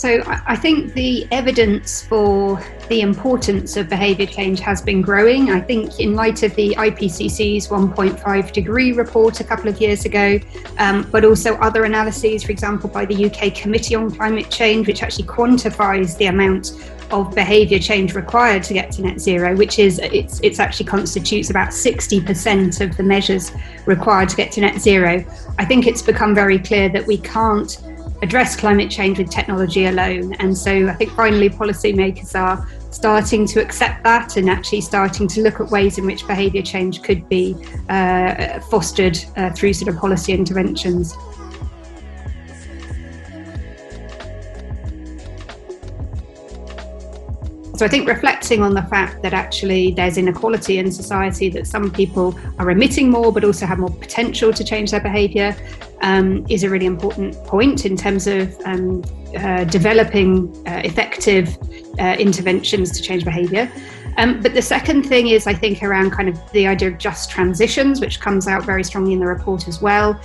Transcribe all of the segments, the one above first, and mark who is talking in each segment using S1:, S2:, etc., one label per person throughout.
S1: So I think the evidence for the importance of behaviour change has been growing. I think in light of the IPCC's 1.5 degree report a couple of years ago, but also other analyses, for example, by the UK Committee on Climate Change, which actually quantifies the amount of behaviour change required to get to net zero, which is it's actually constitutes about 60% of the measures required to get to net zero. I think it's become very clear that we can't address climate change with technology alone. And so I think finally policymakers are starting to accept that and actually starting to look at ways in which behaviour change could be fostered through sort of policy interventions. So I think reflecting on the fact that actually there's inequality in society, that some people are emitting more but also have more potential to change their behaviour is a really important point in terms of developing effective interventions to change behaviour. But the second thing is, I think, around kind of the idea of just transitions, which comes out very strongly in the report as well.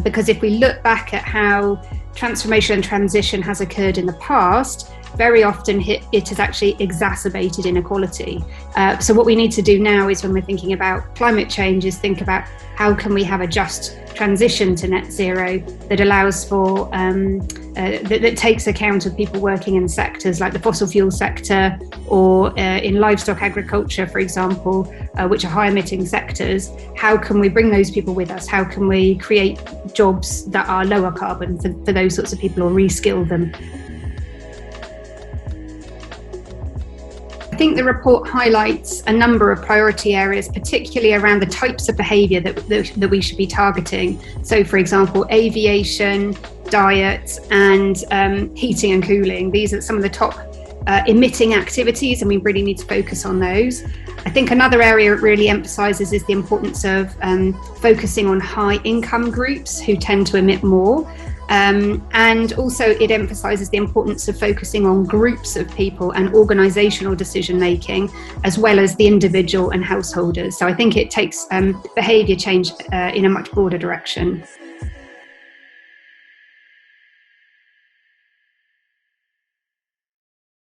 S1: Because if we look back at how transformation and transition has occurred in the past, very often it has actually exacerbated inequality. So what we need to do now is, when we're thinking about climate change, is think about how can we have a just transition to net zero that allows for that takes account of people working in sectors like the fossil fuel sector or in livestock agriculture, for example, which are high emitting sectors. How can we bring those people with us? How can we create jobs that are lower carbon for those sorts of people, or reskill them? I think the report highlights a number of priority areas, particularly around the types of behaviour that we should be targeting. So, for example, aviation, diet, and heating and cooling. These are some of the top emitting activities, and we really need to focus on those. I think another area it really emphasises is the importance of focusing on high income groups who tend to emit more. And also it emphasises the importance of focusing on groups of people and organisational decision making, as well as the individual and householders. So I think it takes behaviour change in a much broader direction.